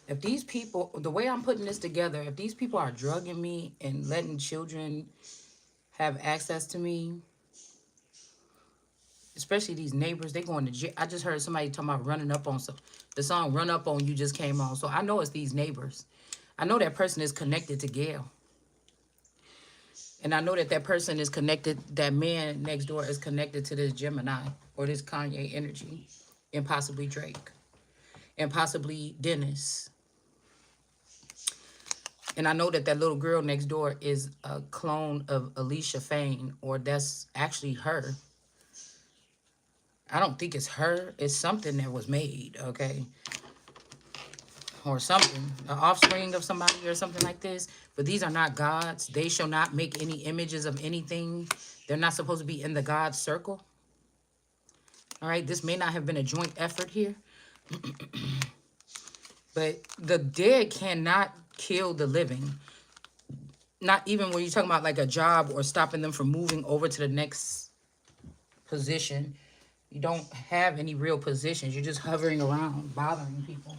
If these people, the way I'm putting this together, if these people are drugging me and letting children have access to me, especially these neighbors, they going to jail. I just heard somebody talking about running up on some. The song "Run Up on You" just came on, so I know it's these neighbors. I know that person is connected to Gail, and I know that that person is connected. That man next door is connected to this Gemini or this Kanye energy, and possibly Drake, and possibly Dennis. And I know that that little girl next door is a clone of Alicia Fain, or that's actually her. I don't think it's her. It's something that was made, okay? Or something, an offspring of somebody or something like this. But these are not gods. They shall not make any images of anything. They're not supposed to be in the God circle. All right, this may not have been a joint effort here, but the dead cannot kill the living. Not even when you're talking about like a job or stopping them from moving over to the next position. You don't have any real positions. You're just hovering around, bothering people.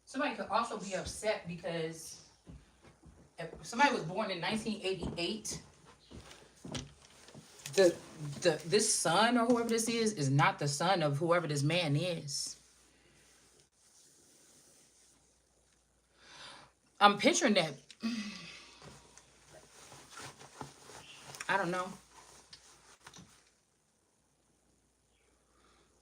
Somebody could also be upset because if somebody was born in 1988, the this son or whoever this is not the son of whoever this man is. I'm picturing that. I don't know.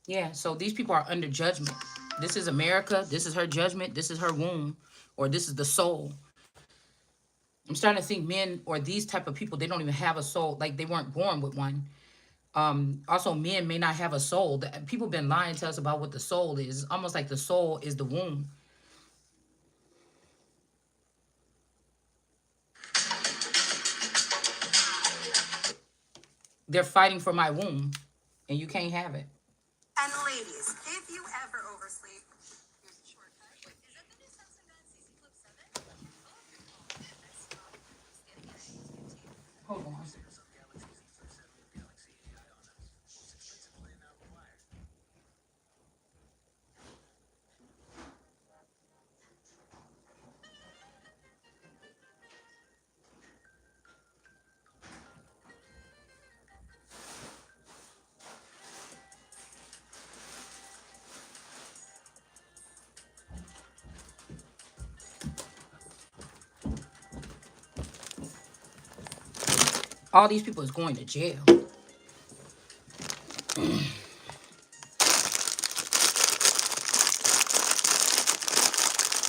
Yeah, so these people are under judgment. This is America. This is her judgment. This is her womb, or this is the soul. I'm starting to think men or these type of people, they don't even have a soul. Like they weren't born with one. Also, men may not have a soul. People been lying to us about what the soul is. It's almost like the soul is the womb. They're fighting for my womb, and you can't have it. And ladies, if you ever oversleep, here's a shortcut. Wait, is that the new Samsung Galaxy Z Flip 7? Hold on. All these people is going to jail. I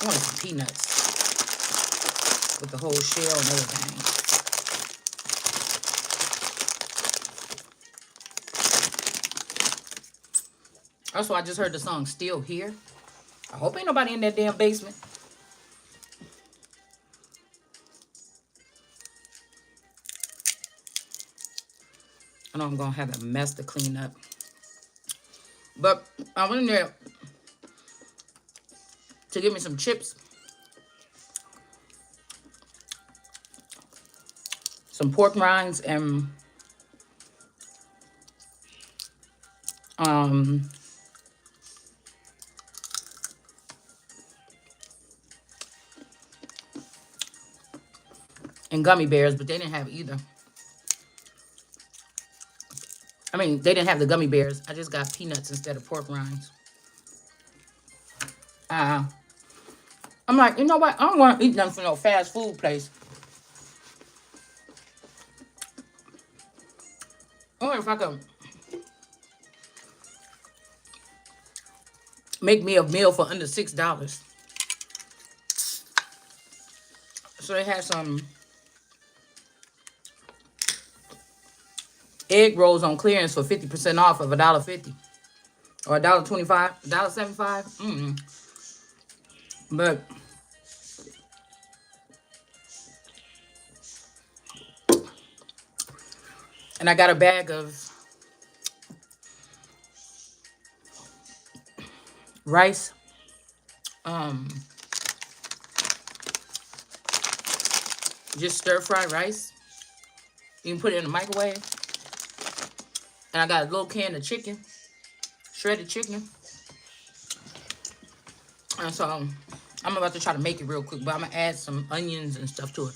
wanted some peanuts with the whole shell and everything. Also, I just heard the song "Still Here." I hope ain't nobody in that damn basement. I know I'm gonna have a mess to clean up. But I went in there to get me some chips, some pork rinds, um and gummy bears, but they didn't have either. I mean, they didn't have the gummy bears. I just got peanuts instead of pork rinds. Uh, I'm like, you know what? I don't want to eat nothing from no fast food place. I wonder if I could make me a meal for under $6. So they had some egg rolls on clearance for 50% off of $1.50 or $1.25, $1.75. But and I got a bag of rice, um, just stir fry rice You can put it in the microwave. And I got a little can of chicken, shredded chicken. And so I'm about to try to make it real quick, but I'm gonna add some onions and stuff to it.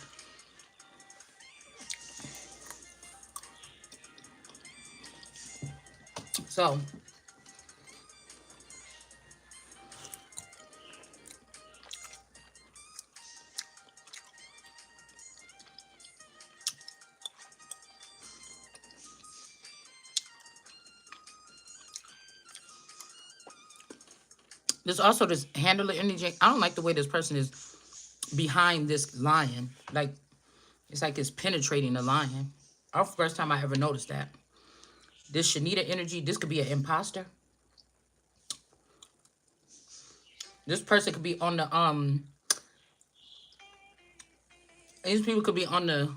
So there's also this handler energy. I don't like the way this person is behind this lion. Like it's like it's penetrating the lion. Our first time I ever noticed that. This Shanita energy, this could be an imposter. This person could be on the these people could be on the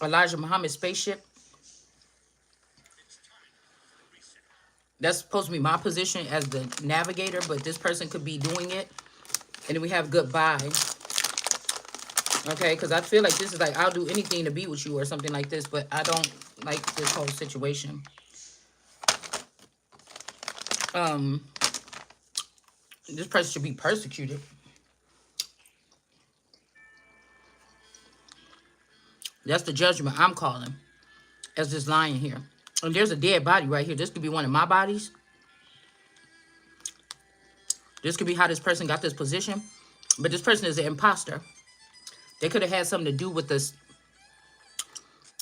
Elijah Muhammad spaceship. That's supposed to be my position as the navigator, but this person could be doing it. And then we have goodbye. Okay, because I feel like this is like, I'll do anything to be with you or something like this, but I don't like this whole situation. Um, this person should be persecuted. That's the judgment I'm calling as this lion here. And there's a dead body right here. This could be one of my bodies. This could be how this person got this position. But this person is an imposter. They could have had something to do with this,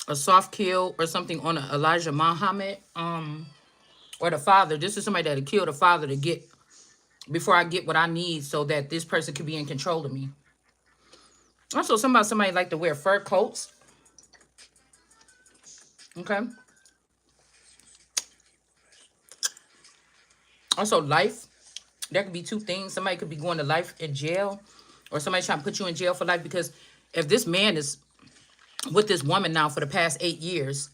a soft kill or something on Elijah Muhammad, or the father. This is somebody that killed the father to get, before I get what I need so that this person could be in control of me. Also, somebody like to wear fur coats. Okay. Also, life. There could be two things. Somebody could be going to life in jail, or somebody trying to put you in jail for life, because if this man is with this woman now for the past 8 years,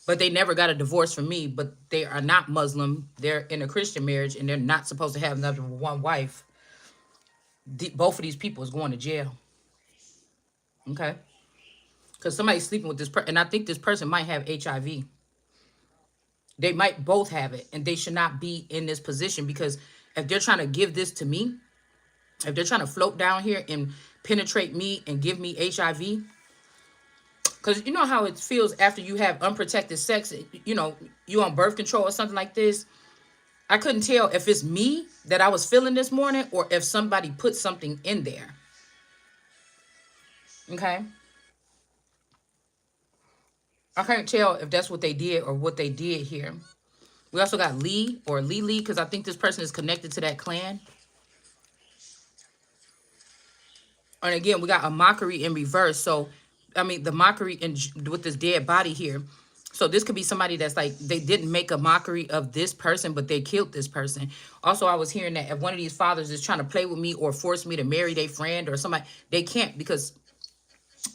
but they never got a divorce from me, but they are not Muslim, they're in a Christian marriage, and they're not supposed to have another one wife, both of these people is going to jail. Okay. Because somebody's sleeping with this person, and I think this person might have HIV. They might both have it, and they should not be in this position, because if they're trying to give this to me, if they're trying to float down here and penetrate me and give me HIV, because you know how it feels after you have unprotected sex, you know, you on birth control or something like this. I couldn't tell if it's me that I was feeling this morning or if somebody put something in there. Okay. I can't tell if that's what they did or what they did here. We also got Lee or Lee, because I think this person is connected to that clan. And again, we got a mockery in reverse. So, I mean, the mockery in, with this dead body here. So this could be somebody that's like, they didn't make a mockery of this person, but they killed this person. Also, I was hearing that if one of these fathers is trying to play with me or force me to marry their friend or somebody, they can't, because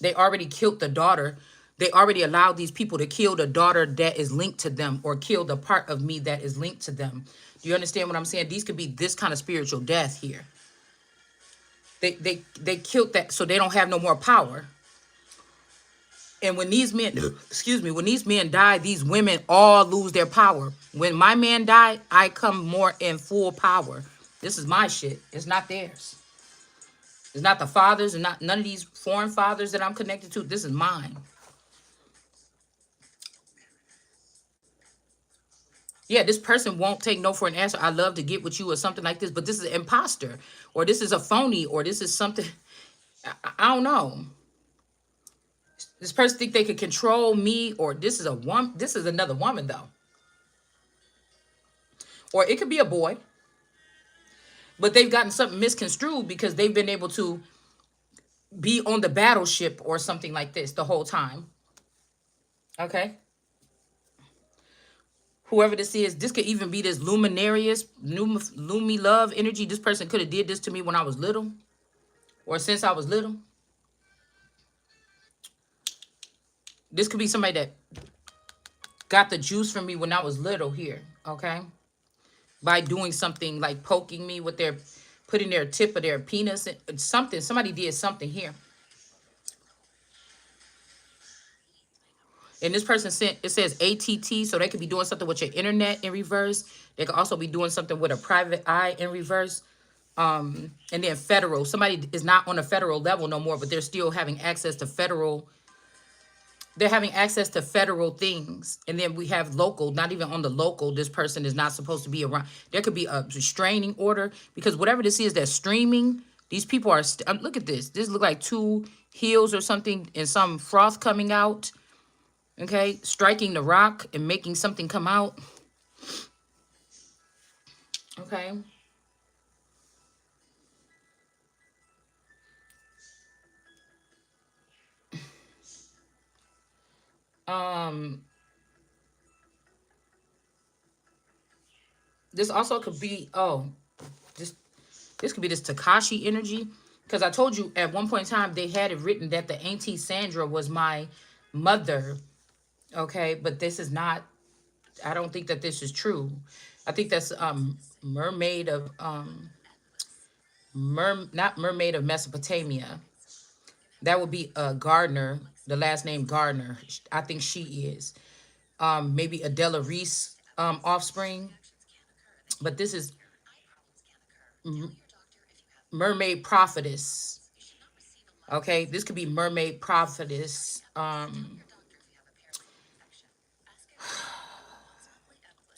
they already killed the daughter. They already allowed these people to kill the daughter that is linked to them, or kill the part of me that is linked to them. Do you understand what I'm saying? These could be this kind of spiritual death here. They killed that so they don't have no more power. And when these men, excuse me, when these men die, these women all lose their power. When my man died, I come more in full power. This is my shit. It's not theirs. It's not the fathers and not none of these foreign fathers that I'm connected to. This is mine. Yeah, this person won't take no for an answer. I love to get with you or something like this, but this is an imposter, or this is a phony, or this is something. I don't know. This person think they could control me, or this is a woman. This is another woman though, or it could be a boy, but they've gotten something misconstrued because they've been able to be on the battleship or something like this the whole time. Okay. Whoever this could even be this luminarious, lumi love energy. This person could have did this to me when I was little, or since I was little. This could be somebody that got the juice from me when I was little here, okay? By doing something like poking me with their, putting their tip of their penis, something. Somebody did something here. And this person sent, it says ATT, so they could be doing something with your internet in reverse. They could also be doing something with a private eye in reverse. And then federal. Somebody is not on a federal level no more, but they're still having access to federal. They're having access to federal things. And then we have local, not even on the local, this person is not supposed to be around. There could be a restraining order because whatever this is that's streaming, these people are, look at this. This look like two heels or something and some froth coming out. Okay, striking the rock and making something come out. Okay. Um, this also could be, oh, this this could be this Takashi energy. Because I told you at one point in time they had it written that the Auntie Sandra was my mother. Okay, but this is not, I don't think that this is true. I think that's mermaid of not mermaid of Mesopotamia. That would be Gardner, the last name Gardner. I think she is. Maybe Adela Reese offspring. But this is mermaid prophetess. Okay, this could be mermaid prophetess.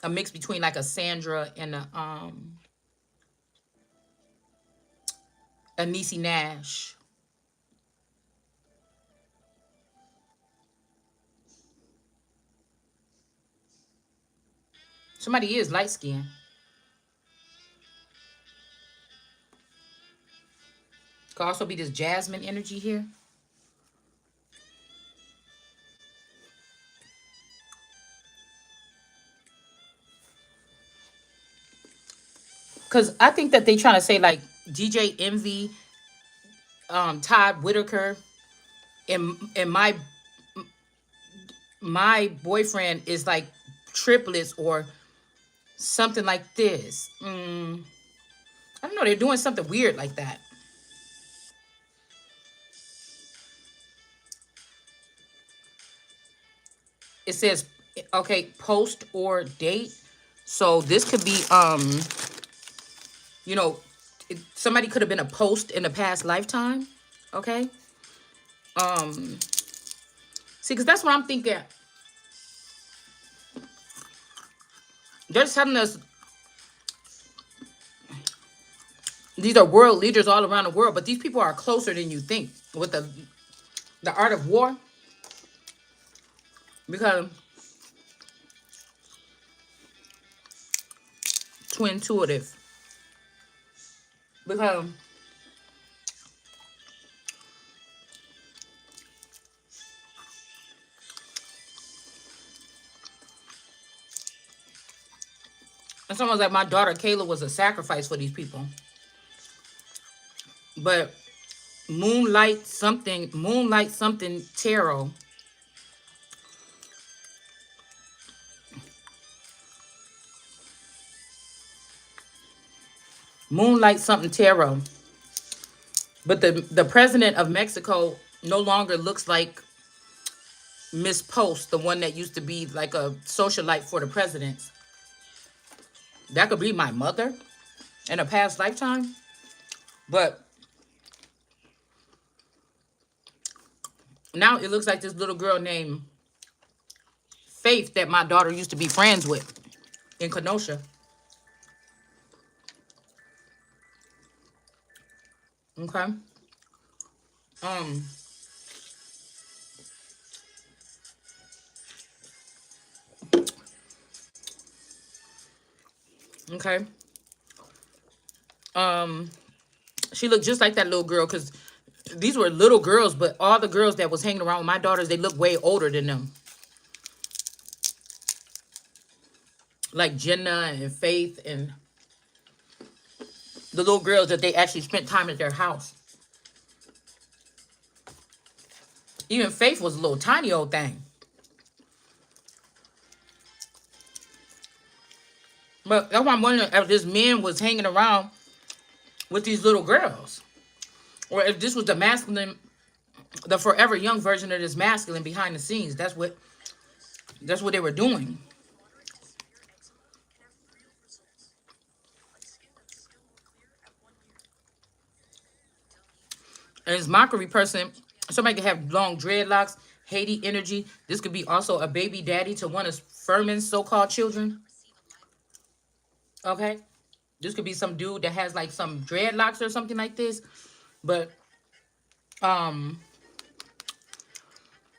A mix between like a Sandra and a Niecy Nash. Somebody is light skinned. Could also be this Jasmine energy here. Cause I think that they trying to say like DJ Envy, Todd Whitaker, and my boyfriend is like triplets or something like this. I don't know. They're doing something weird like that. It says, okay, post or date. So this could be, you know, somebody could have been a post in a past lifetime. Okay. See, because that's what I'm thinking. They're telling us these are world leaders all around the world, but these people are closer than you think with the art of war. Because too intuitive. Because it's almost like my daughter Kayla was a sacrifice for these people. But moonlight something tarot. Moonlight something tarot. But the president of Mexico no longer looks like Miss Post, the one that used to be like a socialite for the presidents. That could be my mother in a past lifetime. But now it looks like this little girl named Faith that my daughter used to be friends with in Kenosha. Okay. Um. Okay. Um. She looked just like that little girl because these were little girls, but all the girls that was hanging around with my daughters, they look way older than them. Like Jenna and Faith and the little girls that they actually spent time at their house. Even Faith was a little tiny old thing. But that's why I'm wondering if this man was hanging around with these little girls. Or if this was the masculine the forever young version of this masculine behind the scenes. That's what they were doing. And this mockery person, somebody could have long dreadlocks, Haiti energy. This could be also a baby daddy to one of Furman's so-called children. Okay, this could be some dude that has like some dreadlocks or something like this. But um,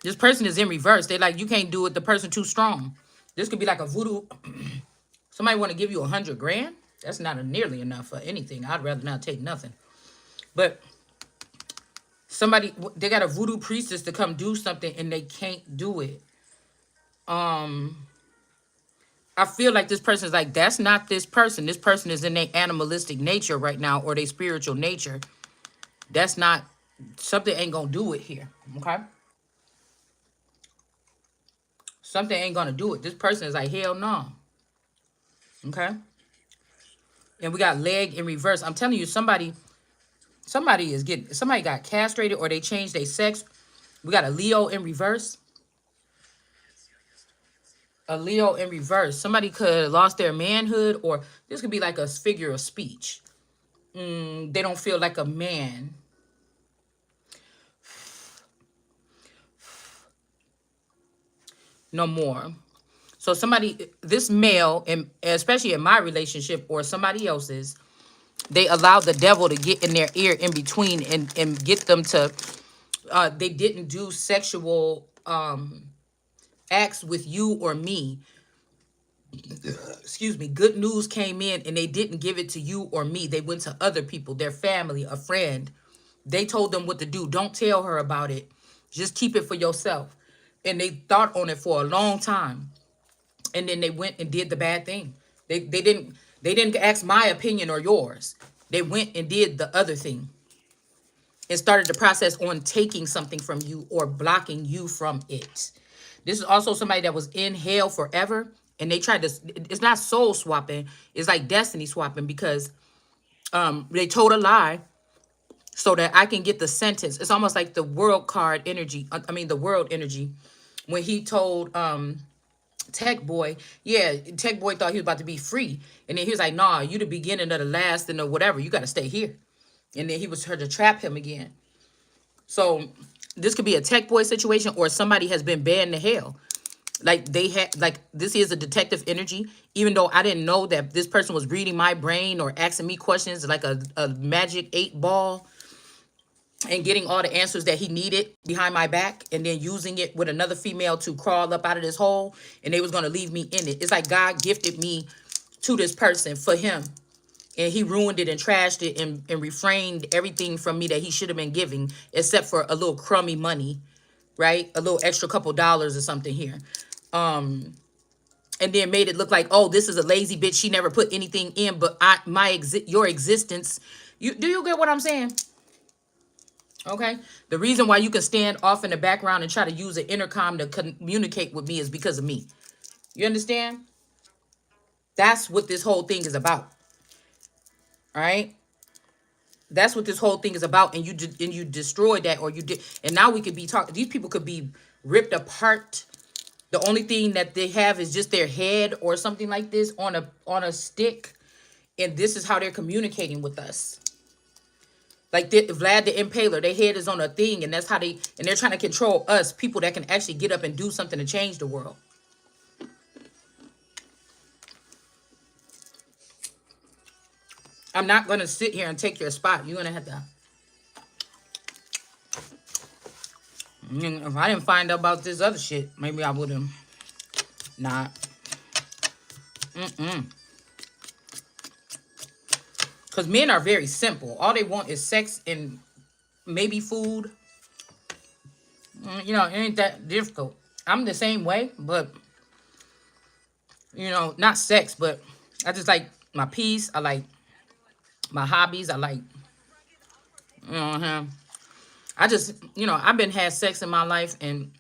this person is in reverse. They like you can't do it. The person too strong. This could be like a voodoo. Somebody want to give you 100 grand. That's not nearly enough for anything. I'd rather not take nothing. But somebody they got a voodoo priestess to come do something and they can't do it. I feel like this person is like, that's not this person. This person is in their animalistic nature right now or their spiritual nature. That's not, something ain't gonna do it here. Okay? Something ain't gonna do it. This person is like, hell no. Okay? And we got leg in reverse. I'm telling you, somebody got castrated or they changed their sex. We got a Leo in reverse. A Leo in reverse. Somebody could have lost their manhood, or this could be like a figure of speech. They don't feel like a man no more. So somebody, this male, and especially in my relationship or somebody else's, they allowed the devil to get in their ear in between and get them to. They didn't do sexual acts with you or me. Excuse me. Good news came in and they didn't give it to you or me. They went to other people, their family, a friend. They told them what to do. Don't tell her about it. Just keep it for yourself. And they thought on it for a long time. And then they went and did the bad thing. They didn't ask my opinion or yours. They went and did the other thing and started the process on taking something from you or blocking you from it. This is also somebody that was in hell forever and they tried to, it's not soul swapping, it's like destiny swapping because they told a lie so that I can get the sentence. It's almost like the world card energy. I mean the world energy when he told Tech Boy, yeah, Tech Boy thought he was about to be free. And then he was like, nah, you the beginning of the last and the whatever. You got to stay here. And then he was trying to trap him again. So this could be a Tech Boy situation or somebody has been banned to hell. Like they had, like this is a detective energy. Even though I didn't know that this person was reading my brain or asking me questions like a magic 8 ball and getting all the answers that he needed behind my back and then using it with another female to crawl up out of this hole and they was going to leave me in it. It's like God gifted me to this person for him and he ruined it and trashed it and refrained everything from me that he should have been giving except for a little crummy money, right? A little extra couple dollars or something here. And then made it look like, oh, this is a lazy bitch. She never put anything in, but your existence. Do you get what I'm saying? Okay. The reason why you can stand off in the background and try to use an intercom to communicate with me is because of me. You understand? That's what this whole thing is about. All right. That's what this whole thing is about. And you destroyed that or you did. And now we could be talking. These people could be ripped apart. The only thing that they have is just their head or something like this on a stick. And this is how they're communicating with us. Like Vlad the Impaler, their head is on a thing, and that's how they're trying to control us, people that can actually get up and do something to change the world. I'm not gonna sit here and take your spot. You're gonna have to. If I didn't find out about this other shit, maybe I would have not. Because men are very simple. All they want is sex and maybe food. It ain't that difficult. I'm the same way, but not sex, but I just like my peace. I like my hobbies. I like, I just, I've been had sex in my life, and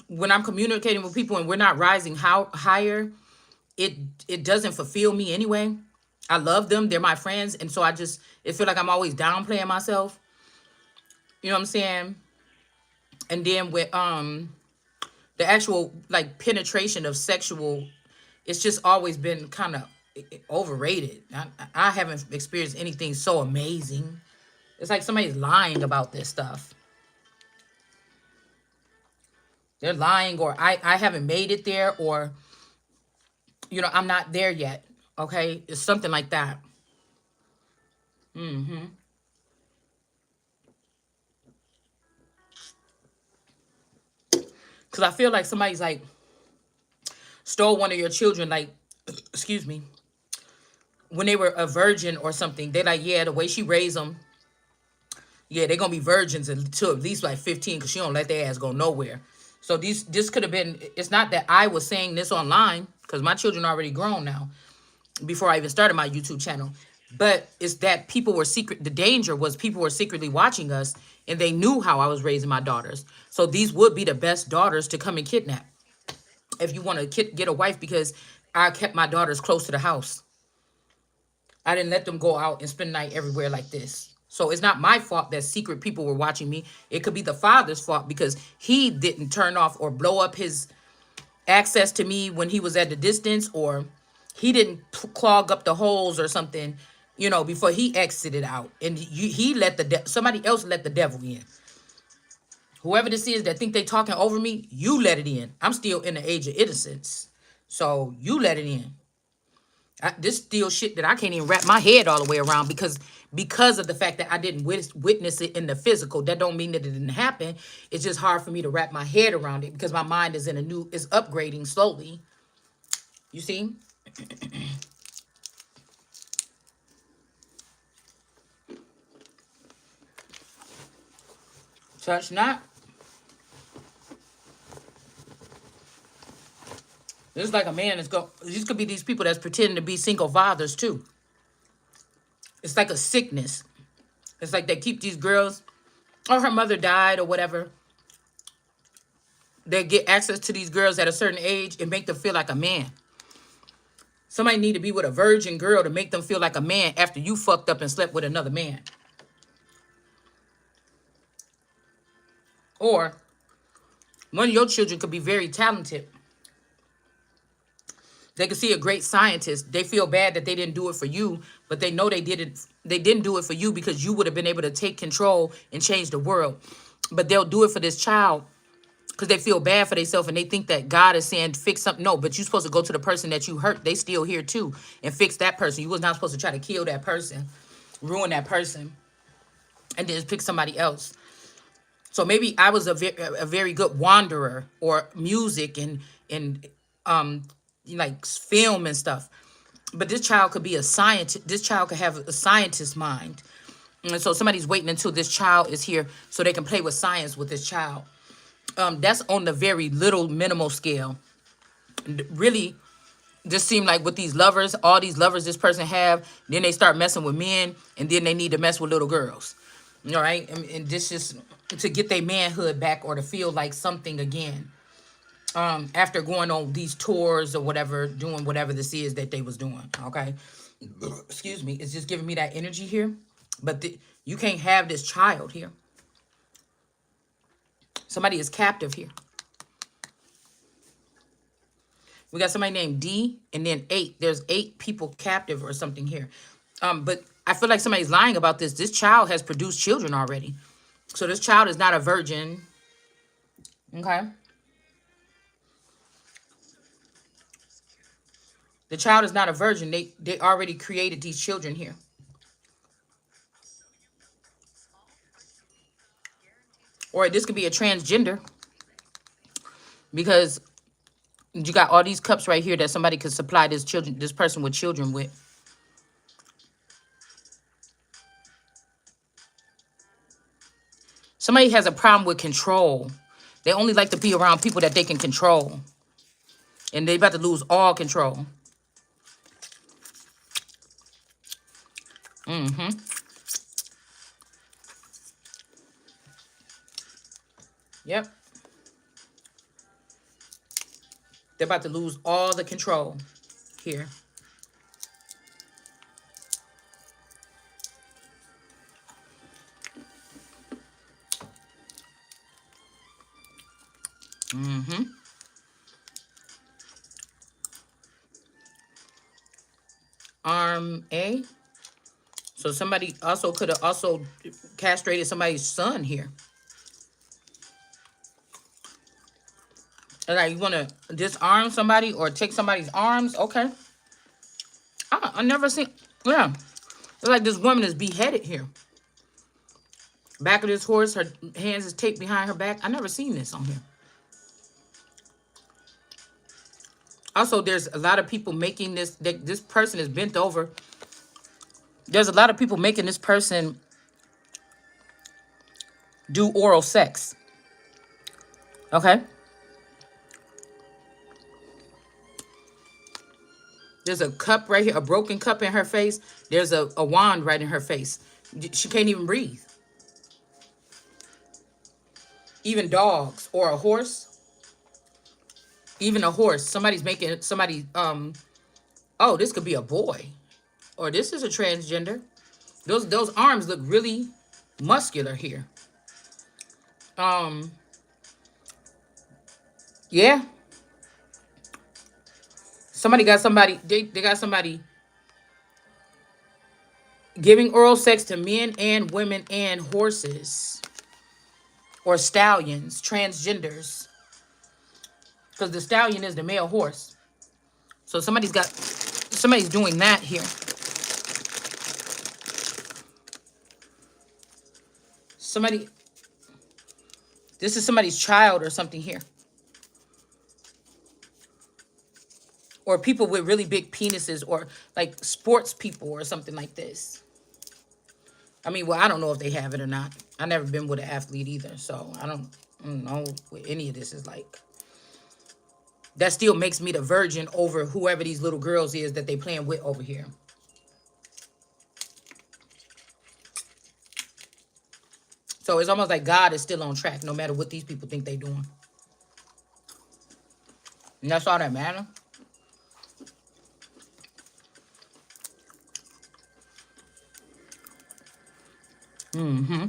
when I'm communicating with people and we're not rising higher, it it doesn't fulfill me anyway. I love them; they're my friends, and so it feel like I'm always downplaying myself. You know what I'm saying? And then with the actual like penetration of sexual, it's just always been kind of overrated. I haven't experienced anything so amazing. It's like somebody's lying about this stuff. They're lying, or I haven't made it there, or I'm not there yet. Okay, it's something like that. Because I feel like somebody's like stole one of your children, like, excuse me, when they were a virgin or something. They like, yeah, the way she raised them, yeah, they're gonna be virgins until at least like 15, because she don't let their ass go nowhere. So this could have been. It's not that I was saying this online, because my children are already grown now. Before I even started my YouTube channel, but it's that people were secret. The danger was people were secretly watching us, and they knew how I was raising my daughters. So these would be the best daughters to come and kidnap if you want to get a wife, because I kept my daughters close to the house. I didn't let them go out and spend the night everywhere like this. So it's not my fault that secret people were watching me. It could be the father's fault because he didn't turn off or blow up his access to me when he was at the distance, or he didn't clog up the holes or something, before he exited out. And he let somebody else let the devil in. Whoever this is that think they talking over me, you let it in. I'm still in the age of innocence. So you let it in. This still shit that I can't even wrap my head all the way around, because of the fact that I didn't witness it in the physical. That don't mean that it didn't happen. It's just hard for me to wrap my head around it, because my mind is upgrading slowly. You see? Touch not. This is like a man that's go. These could be these people that's pretending to be single fathers too. It's like a sickness. It's like they keep these girls, or her mother died or whatever. They get access to these girls at a certain age and make them feel like a man. Somebody need to be with a virgin girl to make them feel like a man after you fucked up and slept with another man. Or one of your children could be very talented. They could see a great scientist. They feel bad that they didn't do it for you, but they know they didn't. They didn't do it for you because you would have been able to take control and change the world. But they'll do it for this child because they feel bad for themselves, and they think that God is saying fix something. No, but you're supposed to go to the person that you hurt. They still here too, and fix that person. You was not supposed to try to kill that person, ruin that person, and then pick somebody else. So maybe I was a very good wanderer, or music and um like film and stuff. But this child could be a scientist. This child could have a scientist mind. And so somebody's waiting until this child is here so they can play with science with this child. That's on the very little minimal scale. Really, just seem like with these lovers, all these lovers this person have, then they start messing with men, and then they need to mess with little girls. All right, and this is to get their manhood back, or to feel like something again. After going on these tours or whatever, doing whatever this is that they was doing. Okay, excuse me. It's just giving me that energy here, but you can't have this child here. Somebody is captive here. We got somebody named D, and then 8. There's 8 people captive or something here. But I feel like somebody's lying about this. This child has produced children already. So this child is not a virgin. Okay. The child is not a virgin. They already created these children here. Or this could be a transgender, because you got all these cups right here that somebody could supply this person with children with. Somebody has a problem with control. They only like to be around people that they can control. And they about to lose all control. Yep. They're about to lose all the control here. Mm-hmm. A. So somebody also could have also castrated somebody's son here. Like you want to disarm somebody or take somebody's arms? Okay. I never seen. Yeah, it's like this woman is beheaded here. Back of this horse, her hands is taped behind her back. I never seen this on here. Also, there's a lot of people making this. This person is bent over. There's a lot of people making this person do oral sex. Okay. There's a cup right here, a broken cup in her face. There's a wand right in her face. She can't even breathe. Even dogs or a horse, even a horse. Somebody's making somebody. Oh, this could be a boy, or this is a transgender. Those arms look really muscular here. Um, yeah. Somebody got somebody. They got somebody giving oral sex to men and women and horses or stallions, transgenders. Because the stallion is the male horse. So somebody's doing that here. Somebody, this is somebody's child or something here. Or people with really big penises or like sports people or something like this. I mean, well, I don't know if they have it or not. I never been with an athlete either. So I don't know what any of this is like. That still makes me the virgin over whoever these little girls is that they playing with over here. So it's almost like God is still on track no matter what these people think they doing. And that's all that matter. Mm-hmm.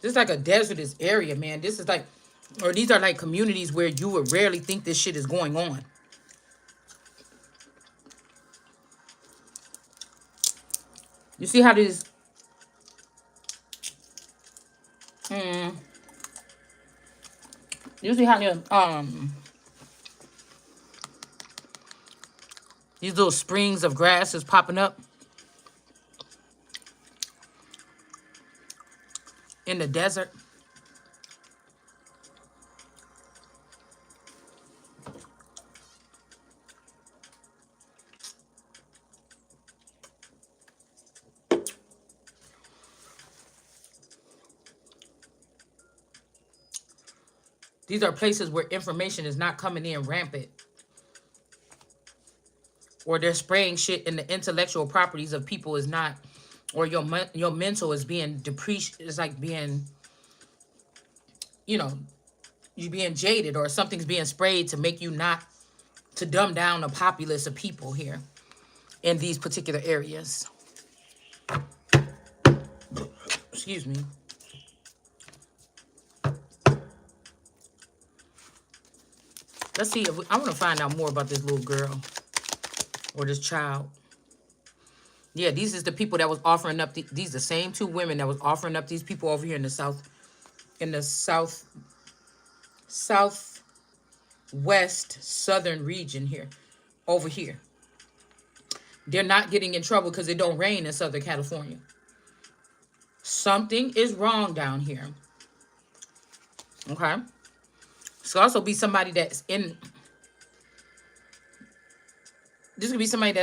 This is like a desertous area, man. This is like, or these are like communities where you would rarely think this shit is going on. You see how these, mm, you see how these little springs of grass is popping up in the desert. These are places where information is not coming in rampant, or they're spraying shit in the intellectual properties of people is not, or your mental is being depreciated. It's like being, you know, you being jaded, or something's being sprayed to make you not, to dumb down the populace of people here in these particular areas. Excuse me. Let's see if I want to find out more about this little girl or this child. Yeah, these is the people that was offering up these the same two women that was offering up these people over here in the south, in the southwest southern region here, over here. They're not getting in trouble because it don't rain in Southern California. Something is wrong down here. Okay. This could also be somebody that's in. This could be somebody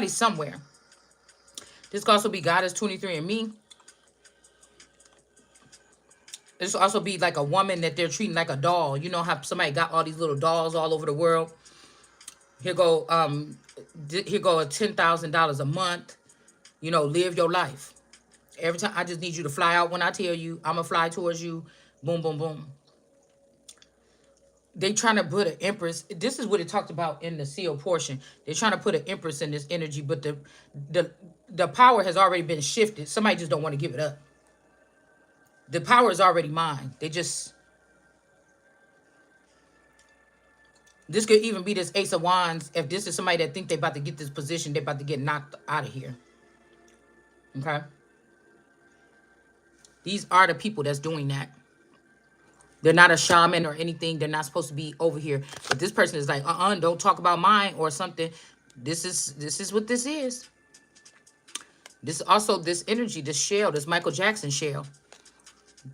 somewhere. This could also be God is 23 and me. This could also be like a woman that they're treating like a doll. You know how somebody got all these little dolls all over the world. Here go a $10,000 a month. You know, live your life. Every time I just need you to fly out when I tell you I'm gonna fly towards you. Boom, boom, boom. they trying to put an empress. This is what it talked about in the seal portion. They're trying to put an empress in this energy, but the the power has already been shifted. Somebody just don't want to give it up. The power is already mine. They just, this could even be this Ace of Wands. If this is somebody that think they about to get this position, they about to get knocked out of here. Okay, these are the people that's doing that. They're not a shaman or anything. They're not supposed to be over here. But this person is like, don't talk about mine or something. This is what this is. This is also this energy, this shell, this Michael Jackson shell.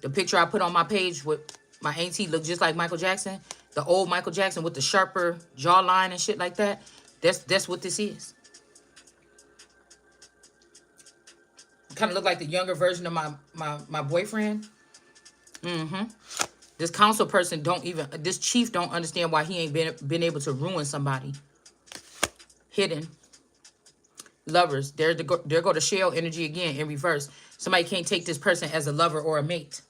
The picture I put on my page with my auntie looked just like Michael Jackson. The old Michael Jackson with the sharper jawline and shit like that. That's what this is. Kind of look like the younger version of my boyfriend. Mm-hmm. This council person don't even, this chief don't understand why he ain't been able to ruin somebody. Hidden. Lovers. There go the shell energy again in reverse. Somebody can't take this person as a lover or a mate.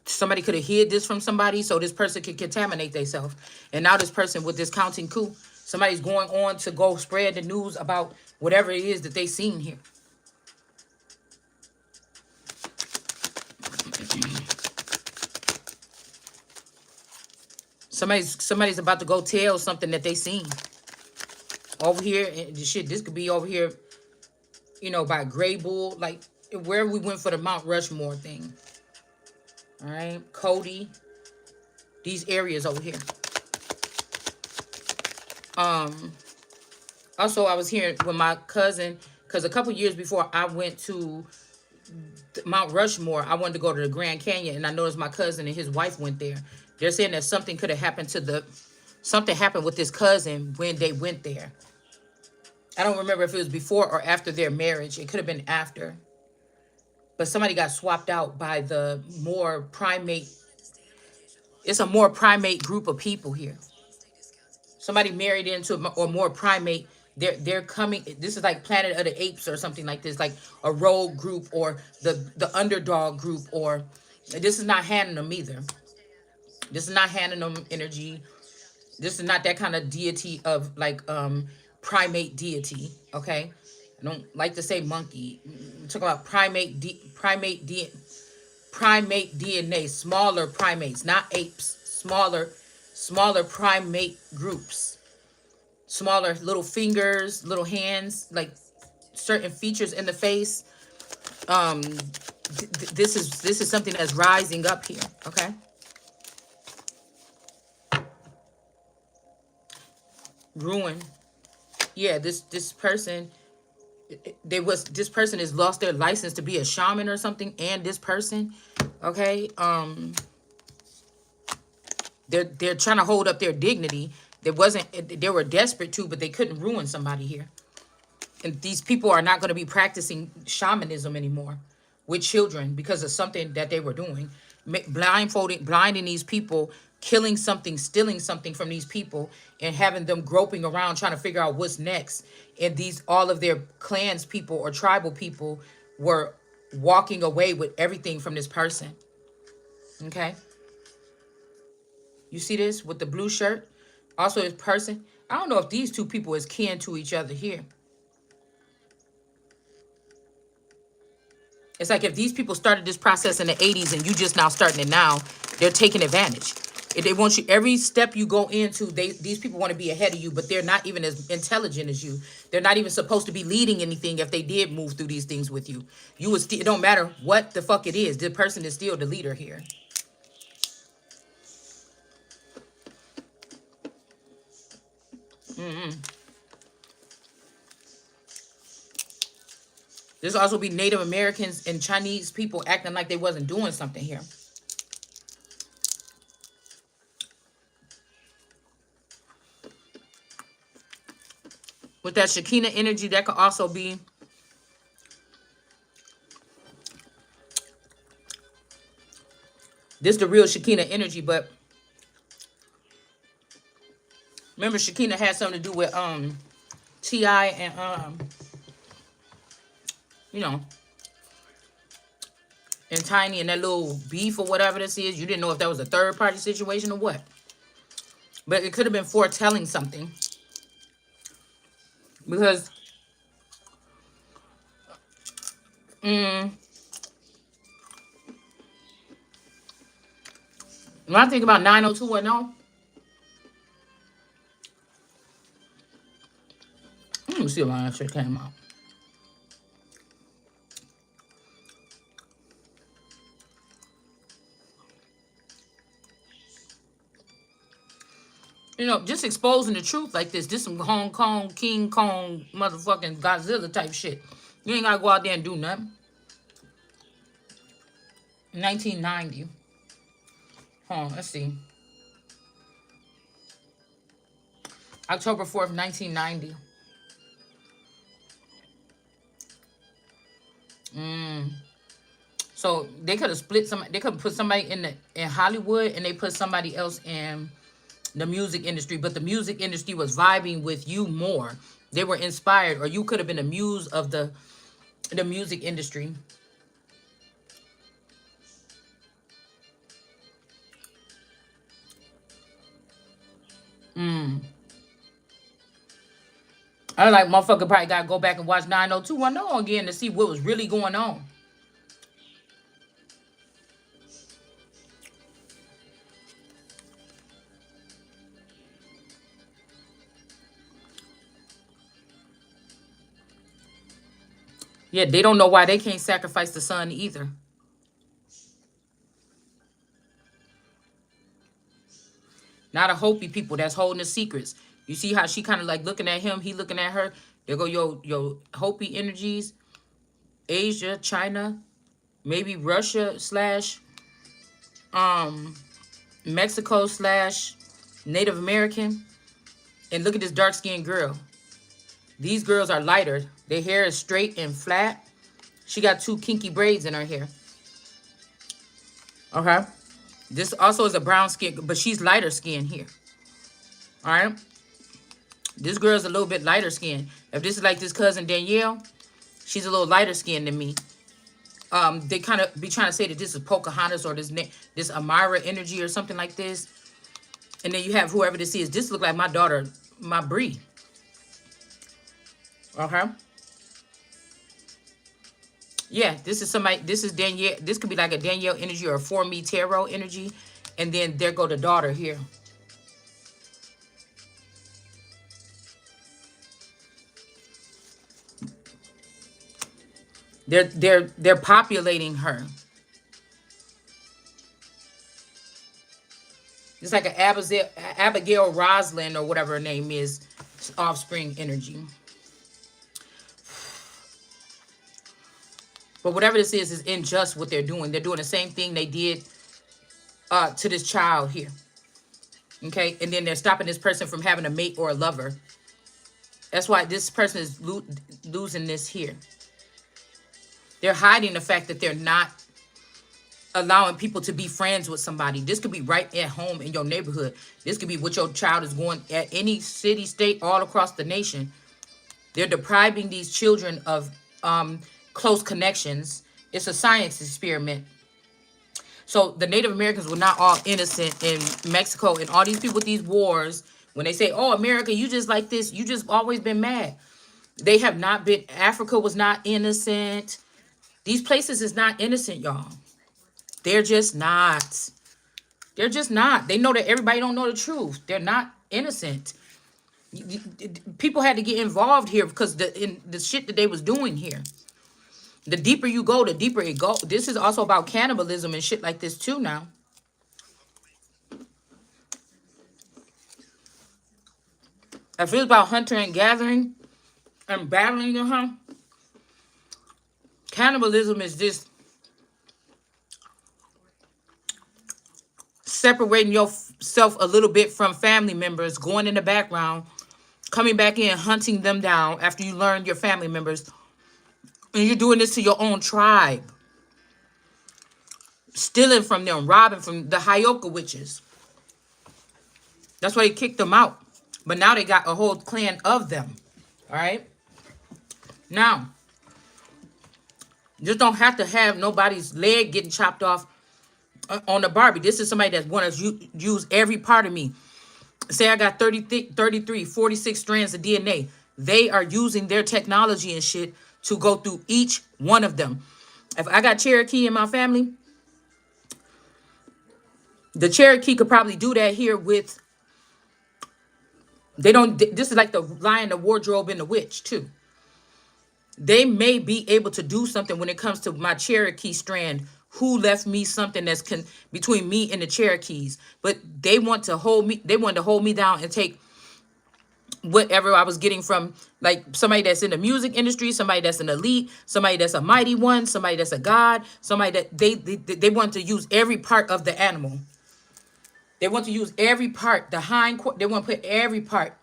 Somebody could have hid this from somebody so this person could contaminate themselves. And now this person with this counting coup, somebody's going on to go spread the news about whatever it is that they seen here. Somebody's about to go tell something that they seen over here. And shit, this could be over here, by Gray Bull, like where we went for the Mount Rushmore thing. All right, Cody, these areas over here. Also, I was here with my cousin because a couple years before I went to Mount Rushmore, I wanted to go to the Grand Canyon, and I noticed my cousin and his wife went there. They're saying that something could have happened something happened with this cousin when they went there. I don't remember if it was before or after their marriage. It could have been after. But somebody got swapped out by the more primate. It's a more primate group of people here. Somebody married into or more primate. They're coming. This is like Planet of the Apes or something like this, like a rogue group or the underdog group. Or this is not handing them either. This is not handing them energy. This is not that kind of deity of like primate deity. Okay, I don't like to say monkey. I'm talking about primate DNA, smaller primates, not apes, smaller primate groups, smaller little fingers, little hands, like certain features in the face. This is something that's rising up here. Okay, ruin. Yeah, this person. This person has lost their license to be a shaman or something, and this person, okay, they're trying to hold up their dignity. They were desperate to, but they couldn't ruin somebody here. And these people are not going to be practicing shamanism anymore with children because of something that they were doing. Blinding these people, killing something, stealing something from these people, and having them groping around trying to figure out what's next. And all of their clans people or tribal people were walking away with everything from this person. Okay? You see this with the blue shirt? Also, this person, I don't know if these two people is kin to each other here. It's like if these people started this process in the 80s and you just now starting it now, they're taking advantage. If they want you, every step you go into, these people want to be ahead of you, but they're not even as intelligent as you. They're not even supposed to be leading anything if they did move through these things with you. It don't matter what the fuck it is. The person is still the leader here. There's also be Native Americans and Chinese people acting like they wasn't doing something here. With that Shekinah energy, that could also be this the real Shekinah energy, but remember Shekinah had something to do with T.I. and you know, and Tiny and that little beef or whatever this is. You didn't know if that was a third party situation or what. But it could have been foretelling something. Because when I think about 90210, let me see if my shit came out. You know, just exposing the truth like this some Hong Kong, King Kong, motherfucking Godzilla type shit. You ain't gotta go out there and do nothing. 1990. Hold on, let's see. October 4th, 1990. So they could have split some. They could have put somebody in Hollywood, and they put somebody else in the music industry. But the music industry was vibing with you more. They were inspired, or you could have been a muse of the music industry. I like motherfucker probably gotta go back and watch 90210 again to see what was really going on. Yeah, they don't know why they can't sacrifice the son either. Not a Hopi people that's holding the secrets. You see how she kind of like looking at him, he looking at her. There go your Hopi energies. Asia, China, maybe Russia slash um Mexico slash Native American. And look at this dark skinned girl. These girls are lighter. Their hair is straight and flat. She got two kinky braids in her hair. Okay. This also is a brown skin, but she's lighter skin here. All right. This girl's a little bit lighter skin. If this is like this cousin Danielle, she's a little lighter skin than me. They kind of be trying to say that this is Pocahontas or this Amira energy or something like this. And then you have whoever this is. This look like my daughter, my Bree. Okay. Yeah, this is somebody. This is Danielle. This could be like a Danielle energy or a For Me Tarot energy. And then there go the daughter here. They're populating her. It's like an Abigail Roslin or whatever her name is, offspring energy. But whatever this is unjust what they're doing. They're doing the same thing they did to this child here. Okay, and then they're stopping this person from having a mate or a lover. That's why this person is losing this here. They're hiding the fact that they're not allowing people to be friends with somebody. This could be right at home in your neighborhood. This could be what your child is going at any city, state, all across the nation. They're depriving these children of close connections. It's a science experiment. So the Native Americans were not all innocent in Mexico and all these people with these wars. When they say, oh, America, you just like this, you just always been mad. They have not been, Africa was not innocent. These places is not innocent, y'all. They're just not. They're just not. They know that everybody don't know the truth. They're not innocent. People had to get involved here because the shit that they was doing here. The deeper you go, the deeper it go. This is also about cannibalism and shit like this too now. If it's about hunting and gathering and battling, cannibalism is just separating yourself a little bit from family members, going in the background, coming back in, hunting them down after you learn your family members. And you're doing this to your own tribe. Stealing from them, robbing from the Hyoka witches. That's why they kicked them out. But now they got a whole clan of them. All right? Now, Just don't have to have nobody's leg getting chopped off on the Barbie. This is somebody that want to use every part of me. Say I got 33, 46 strands of DNA. They are using their technology and shit to go through each one of them. If I got Cherokee in my family, the Cherokee could probably do that here with, they don't, this is like the lion, the wardrobe, and the witch too. They may be able to do something when it comes to my Cherokee strand. Who left me something that's between me and the Cherokees? But they want to hold me. They want to hold me down and take whatever I was getting from, like, somebody that's in the music industry, somebody that's an elite, somebody that's a mighty one, somebody that's a god, somebody that they want to use every part of the animal. They want to use every part, the they want to put every part.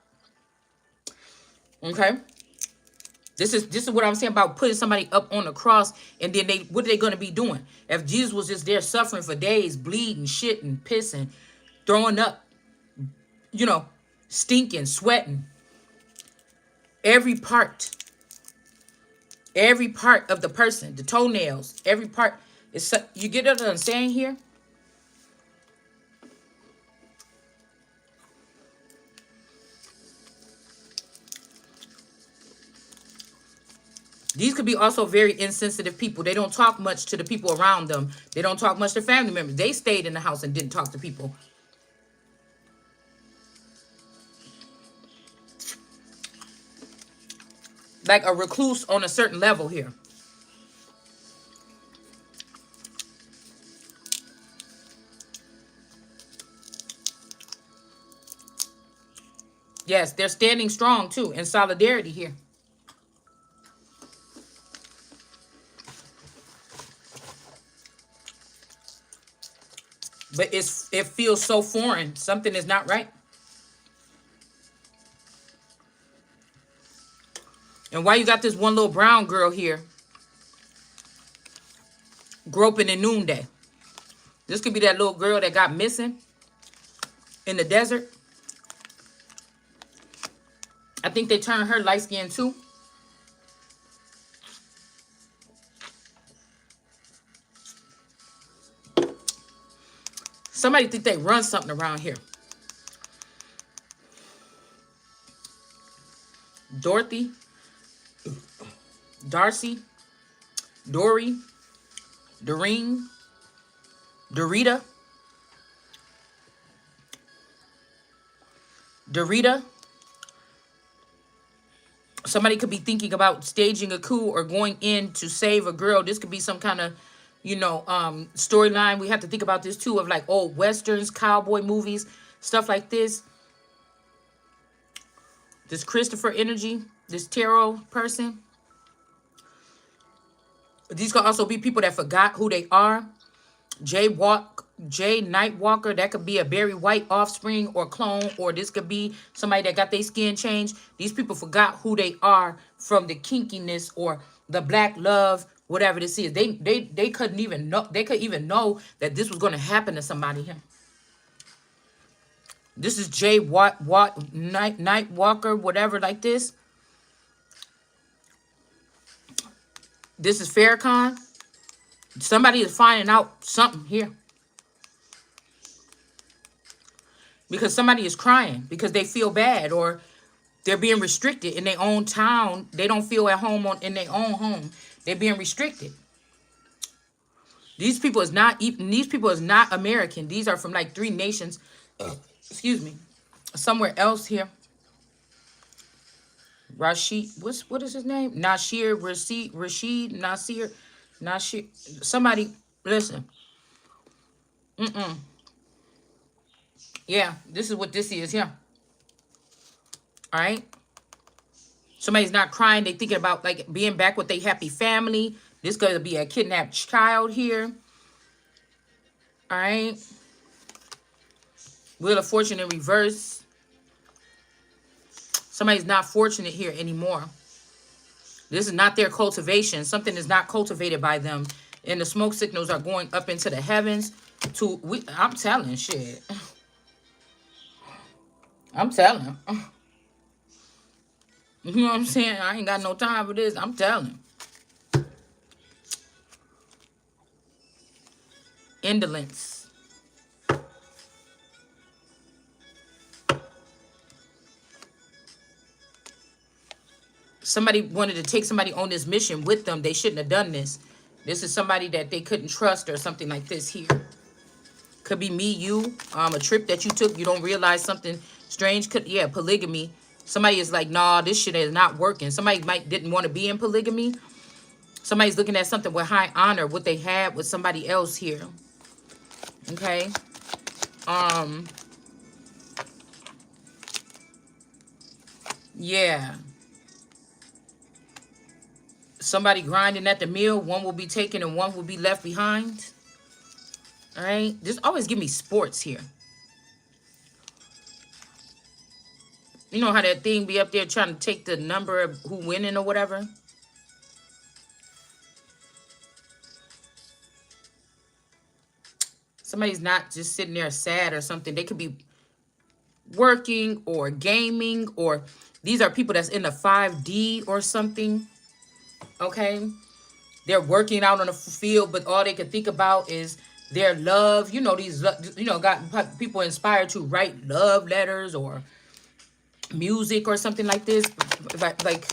Okay. This is what I'm saying about putting somebody up on the cross, and then what are they going to be doing? If Jesus was just there suffering for days, bleeding, shitting, pissing, throwing up, you know, stinking, sweating, every part, every part of the person, the toenails, every part is, you get what I'm saying here? These could be also very insensitive people. They don't talk much to the people around them. They don't talk much to family members. They stayed in the house and didn't talk to people. Like a recluse on a certain level here. Yes, they're standing strong too in solidarity here. But it feels so foreign. Something is not right. And why you got this one little brown girl here groping in noonday? This could be that little girl that got missing in the desert. I think they turned her light skinned too. Somebody think they run something around here. Dorothy, Darcy, Dory, Doreen, Dorita, Dorita. Somebody could be thinking about staging a coup or going in to save a girl. This could be some kind of, storyline. We have to think about this too, of like old westerns, cowboy movies, stuff like this. This Christopher energy, this tarot person. These could also be people that forgot who they are. Jay Nightwalker, that could be a Barry White offspring or clone, or this could be somebody that got their skin changed. These people forgot who they are from the kinkiness or the black love, whatever this is. They couldn't even know, they could even know that this was going to happen to somebody here. This is Jay Nightwalker, whatever, like this. This is Farrakhan. Somebody is finding out something here. Because somebody is crying because they feel bad, or they're being restricted in their own town. They don't feel at home in their own home. They're being restricted. These people is not even, these people is not American. These are from like 3 nations. Excuse me. Somewhere else here. Rashid, what is his name? Rashid, Nasir. Somebody, listen. Yeah, this is what this is here. All right. Somebody's not crying. They thinking about like being back with their happy family. This going to be a kidnapped child here. All right. Wheel of Fortune in reverse. Somebody's not fortunate here anymore. This is not their cultivation. Something is not cultivated by them. And the smoke signals are going up into the heavens. I'm telling shit. I'm telling. You know what I'm saying? I ain't got no time for this. I'm telling. Indolence. Somebody wanted to take somebody on this mission with them. They shouldn't have done this. This is somebody that they couldn't trust or something like this here. Could be me, you, a trip that you took. You don't realize something strange. Could, yeah, polygamy. Somebody is like, nah, this shit is not working. Somebody might didn't want to be in polygamy. Somebody's looking at something with high honor, what they had with somebody else here. Okay. Um, yeah. Somebody grinding at the mill, one will be taken and one will be left behind. All right. Just always give me sports here. You know how that thing be up there trying to take the number of who winning or whatever? Somebody's not just sitting there sad or something. They could be working or gaming, or these are people that's in the 5D or something. Okay. They're working out on the field, but all they can think about is their love. You know, these, you know, got people inspired to write love letters or music or something like this. Like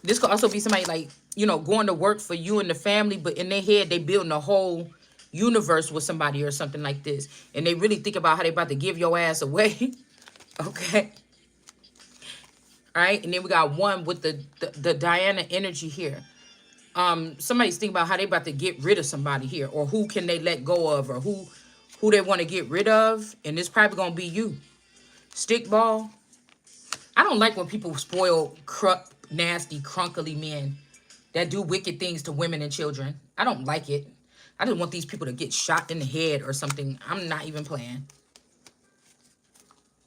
this could also be somebody like, you know, going to work for you and the family, but in their head, they building a whole universe with somebody or something like this. And they really think about how they about to give your ass away. Okay. All right. And then we got one with the Diana energy here. Somebody's thinking about how they about to get rid of somebody here, or who can they let go of, or who they want to get rid of. And it's probably going to be you. Stickball. I don't like when people spoil nasty, crunkly men that do wicked things to women and children. I don't like it. I just want these people to get shot in the head or something. I'm not even playing.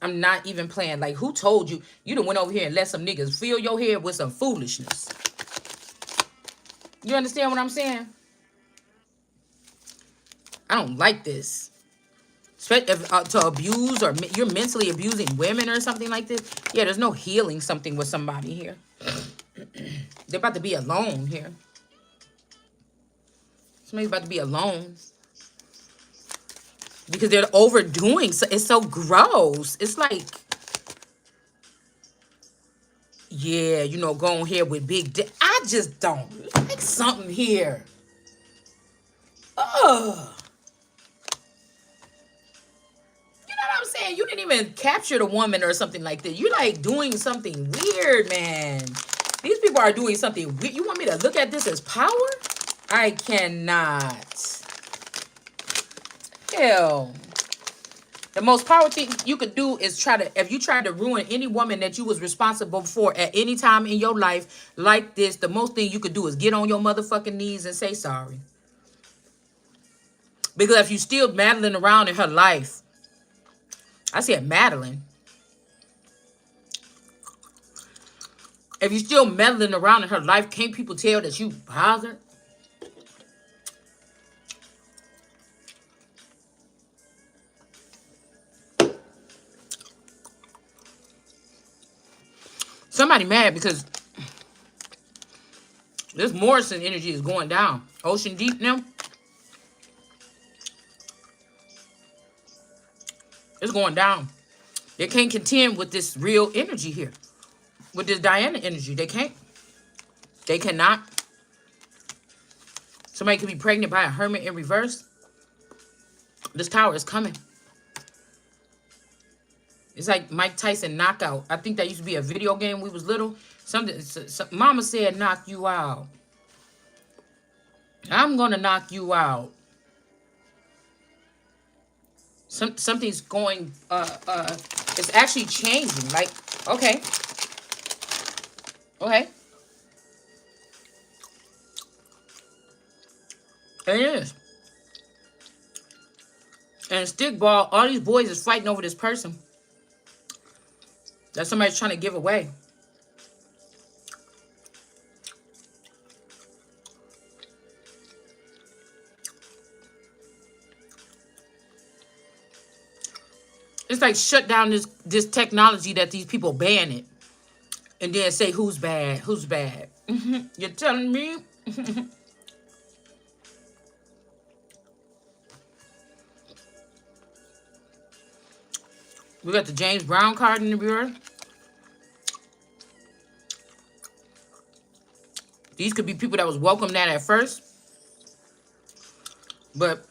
I'm not even playing. Like, who told you? You done went over here and let some niggas fill your head with some foolishness. You understand what I'm saying? I don't like this. To abuse, or you're mentally abusing women or something like this. Yeah, there's no healing something with somebody here. They're about to be alone here. Somebody's about to be alone. Because they're overdoing. So it's so gross. It's like, yeah, you know, going here with big dick. I just don't like something here. Ugh. You know what I'm saying? You didn't even capture the woman or something like that. You like doing something weird, man. These people are doing something weird. You want me to look at this as power? I cannot. Hell. The most powerful thing you could do is if you tried to ruin any woman that you was responsible for at any time in your life like this, the most thing you could do is get on your motherfucking knees and say sorry. Because if you still meddling around in her life, I said Madeline. If you still meddling around in her life, can't people tell that you bothered? Somebody mad because this Morrison energy is going down. Ocean deep now. It's going down. They can't contend with this real energy here. With this Diana energy. They can't. They cannot. Somebody could be pregnant by a hermit in reverse. This tower is coming. It's like Mike Tyson knockout. I think that used to be a video game when we was little. Mama said knock you out. I'm gonna knock you out. Something's going it's actually changing. Like, okay. Okay. It is. And Stickball, all these boys is fighting over this person that somebody's trying to give away. It's like shut down this technology that these people ban it. And then say who's bad, who's bad. You're telling me? We got the James Brown card in the bureau. These could be people that was welcomed at first, but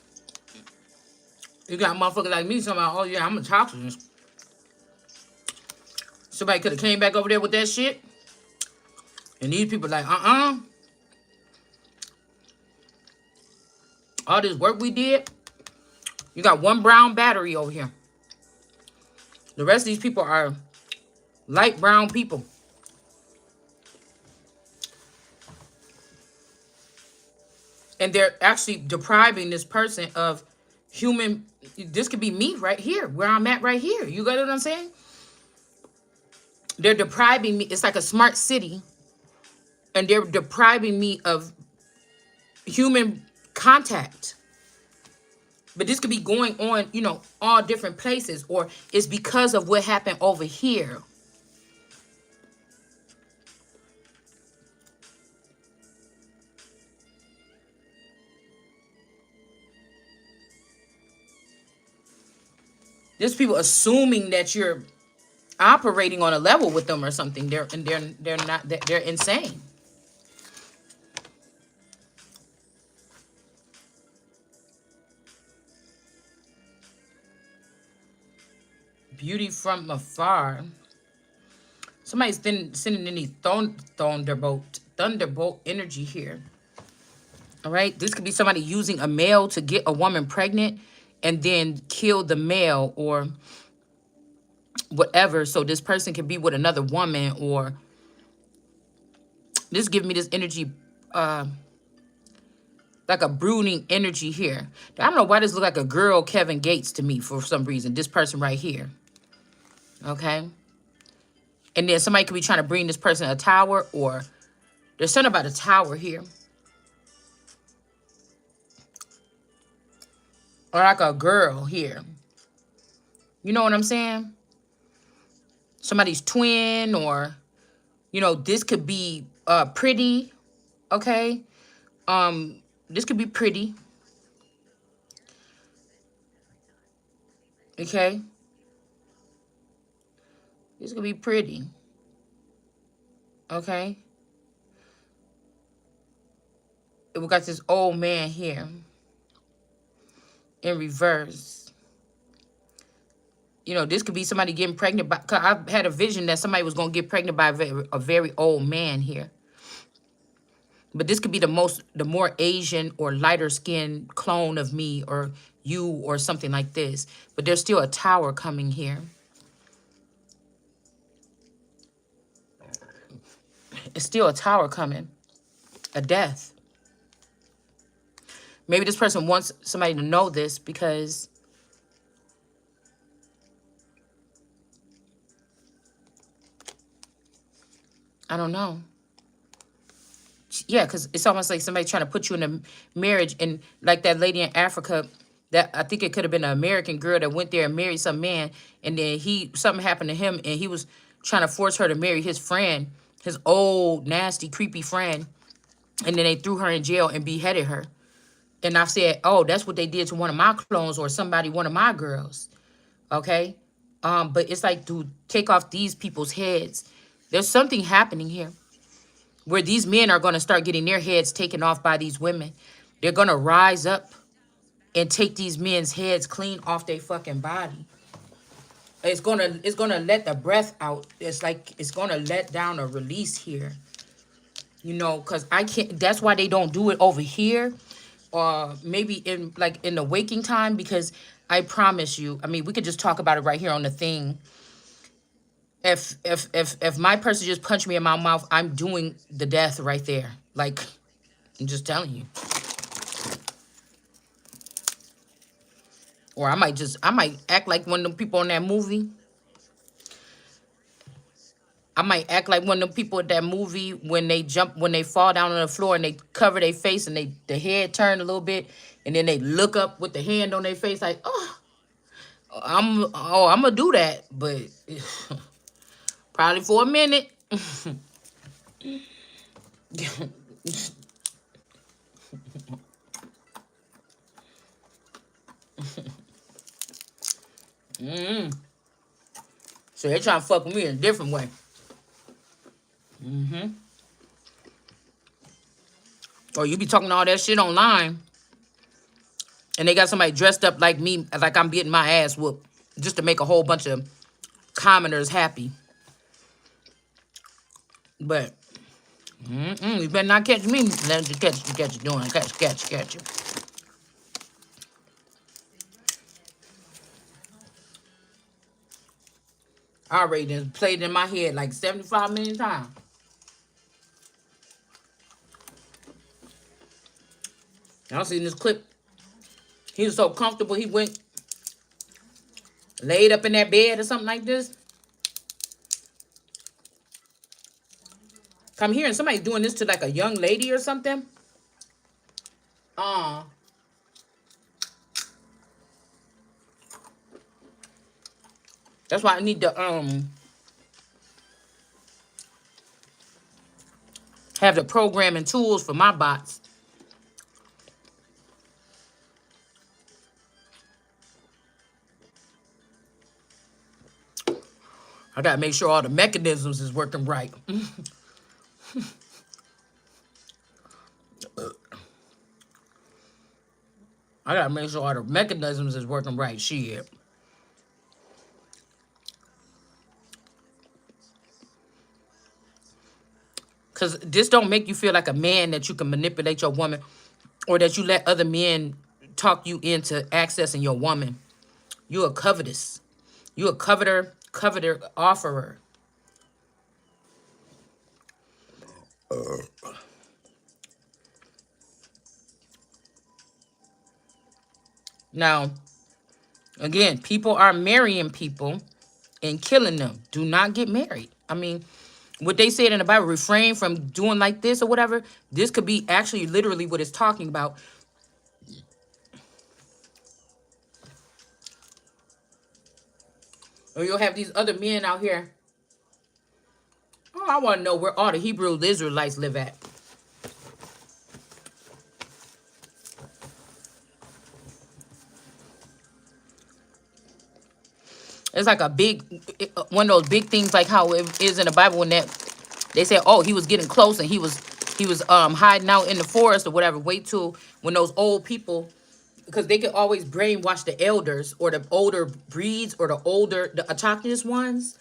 you got motherfuckers like me talking about, oh yeah, I'm a toxin. Somebody could have came back over there with that shit, and these people like, all this work we did. You got one brown battery over here. The rest of these people are light brown people. And they're actually depriving this person of human. This could be me right here, where I'm at right here. You got what I'm saying? They're depriving me. It's like a smart city. And they're depriving me of human contact. But this could be going on, all different places. Or it's because of what happened over here. There's people assuming that you're operating on a level with them or something. They're not. They're insane. Beauty from afar. Somebody's sending any thunderbolt energy here. All right. This could be somebody using a male to get a woman pregnant and then kill the male or whatever. So this person can be with another woman, or this giving me this energy, like a brooding energy here. I don't know why this look like a girl Kevin Gates to me for some reason. This person right here. Okay. And then somebody could be trying to bring this person a tower, or there's something about a tower here. Or like a girl here. You know what I'm saying? Somebody's twin, or, this could be pretty. Okay. This could be pretty. Okay. This could be pretty. Okay. We got this old man here in reverse. This could be somebody getting pregnant by, cause I've had a vision that somebody was going to get pregnant by a very old man here. But this could be the more Asian or lighter skinned clone of me or you or something like this. But there's still a tower coming here. It's still a tower coming. A death. Maybe this person wants somebody to know this because I don't know. Yeah, because it's almost like somebody trying to put you in a marriage. And like that lady in Africa, that I think it could have been an American girl that went there and married some man. And then something happened to him and he was trying to force her to marry his friend, his old, nasty, creepy friend. And then they threw her in jail and beheaded her. And I've said, oh, that's what they did to one of my clones or one of my girls. Okay? But it's like to take off these people's heads. There's something happening here where these men are going to start getting their heads taken off by these women. They're going to rise up and take these men's heads clean off their fucking body. It's gonna let the breath out. It's like it's gonna let down a release here. Because I can't. That's why they don't do it over here, or maybe in the waking time. Because I promise you, I mean, we could just talk about it right here on the thing. If my person just punched me in my mouth, I'm doing the death right there. Like, I'm just telling you. Or I might act like one of them people in that movie. I might act like one of them people in that movie when they fall down on the floor and they cover their face and the head turn a little bit and then they look up with the hand on their face like, oh, I'm gonna do that, but probably for a minute. So they trying to fuck with me in a different way. Or you be talking all that shit online, and they got somebody dressed up like me, like I'm getting my ass whooped, just to make a whole bunch of commoners happy. But you better not catch me. Let you catch you doing, catch you. I already done played in my head like 75 million times. I seen this clip. He was so comfortable, he went laid up in that bed or something like this. I'm hearing somebody doing this to like a young lady or something. Uh, that's why I need to have the programming tools for my bots. I gotta make sure all the mechanisms is working right. I gotta make sure all the mechanisms is working right. Shit. Cause this don't make you feel like a man that you can manipulate your woman, or that you let other men talk you into accessing your woman. You a covetous. You a coveter offerer. Now, again, people are marrying people and killing them. Do not get married. I mean, what they said in the Bible, refrain from doing like this or whatever, this could be actually literally what it's talking about. Or you'll have these other men out here. Oh, I want to know where all the Hebrew Israelites live at. It's like a big, one of those big things, like how it is in the Bible when that they said, oh, he was getting close and he was hiding out in the forest or whatever. Wait till when those old people, because they could always brainwash the elders or the older breeds or the autochthonous ones.